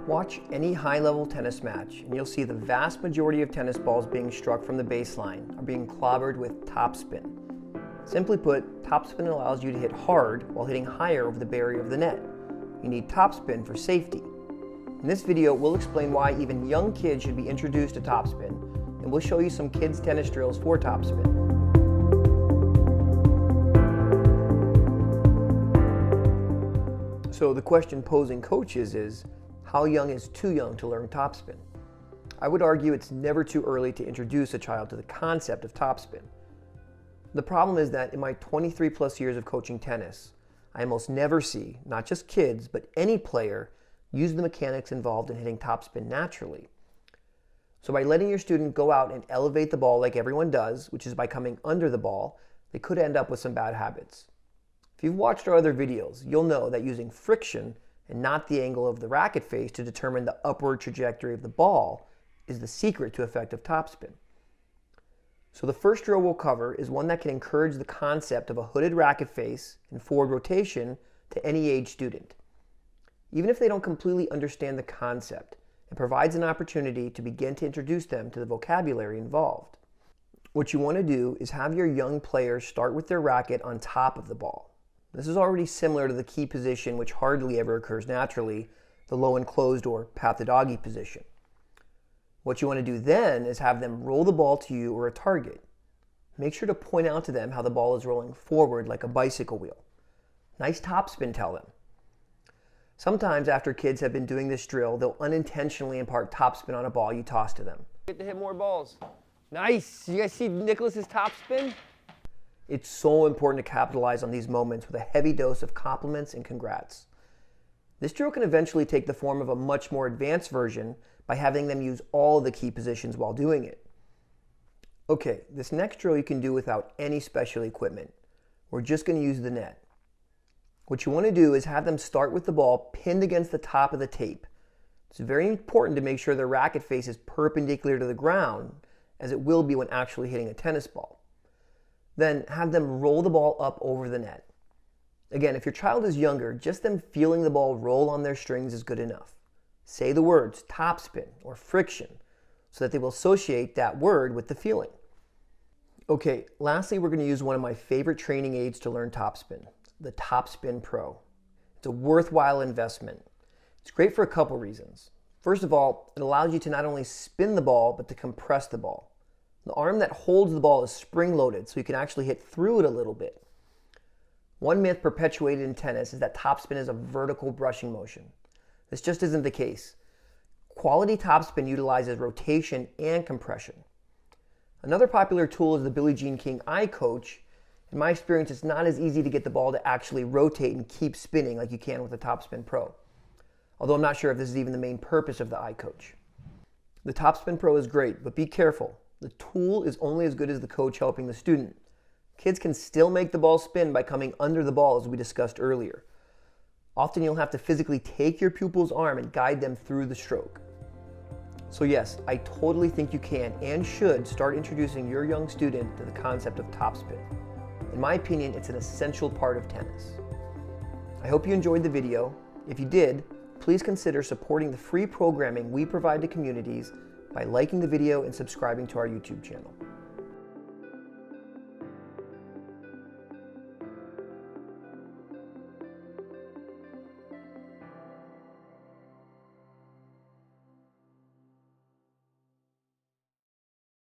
Watch any high-level tennis match and you'll see the vast majority of tennis balls being struck from the baseline are being clobbered with topspin. Simply put, topspin allows you to hit hard while hitting higher over the barrier of the net. You need topspin for safety. In this video, we'll explain why even young kids should be introduced to topspin, and we'll show you some kids' tennis drills for topspin. So the question posing coaches is, how young is too young to learn topspin? I would argue it's never too early to introduce a child to the concept of topspin. The problem is that in my 23 plus years of coaching tennis, I almost never see, not just kids, but any player use the mechanics involved in hitting topspin naturally. So by letting your student go out and elevate the ball like everyone does, which is by coming under the ball, they could end up with some bad habits. If you've watched our other videos, you'll know that using friction and not the angle of the racket face to determine the upward trajectory of the ball is the secret to effective topspin. So the first drill we'll cover is one that can encourage the concept of a hooded racket face and forward rotation to any age student. Even if they don't completely understand the concept, it provides an opportunity to begin to introduce them to the vocabulary involved. What you want to do is have your young players start with their racket on top of the ball. This is already similar to the key position, which hardly ever occurs naturally, the low and closed or pat the doggy position. What you want to do then is have them roll the ball to you or a target. Make sure to point out to them how the ball is rolling forward like a bicycle wheel. Nice topspin, tell them. Sometimes after kids have been doing this drill, they'll unintentionally impart topspin on a ball you toss to them. Get to hit more balls. Nice. You guys see Nicholas's topspin? It's so important to capitalize on these moments with a heavy dose of compliments and congrats. This drill can eventually take the form of a much more advanced version by having them use all of the key positions while doing it. Okay, this next drill you can do without any special equipment. We're just going to use the net. What you want to do is have them start with the ball pinned against the top of the tape. It's very important to make sure the racket face is perpendicular to the ground, as it will be when actually hitting a tennis ball. Then have them roll the ball up over the net. Again, if your child is younger, just them feeling the ball roll on their strings is good enough. Say the words topspin or friction so that they will associate that word with the feeling. Okay, lastly, we're going to use one of my favorite training aids to learn topspin, the Topspin Pro. It's a worthwhile investment. It's great for a couple reasons. First of all, it allows you to not only spin the ball, but to compress the ball. The arm that holds the ball is spring-loaded, so you can actually hit through it a little bit. One myth perpetuated in tennis is that topspin is a vertical brushing motion. This just isn't the case. Quality topspin utilizes rotation and compression. Another popular tool is the Billie Jean King eye coach. In my experience, it's not as easy to get the ball to actually rotate and keep spinning like you can with the Topspin Pro. Although I'm not sure if this is even the main purpose of the eye coach. The Topspin Pro is great, but be careful. The tool is only as good as the coach helping the student. Kids can still make the ball spin by coming under the ball, as we discussed earlier. Often you'll have to physically take your pupil's arm and guide them through the stroke. So yes, I totally think you can and should start introducing your young student to the concept of topspin. In my opinion, it's an essential part of tennis. I hope you enjoyed the video. If you did, please consider supporting the free programming we provide to communities by liking the video and subscribing to our YouTube channel.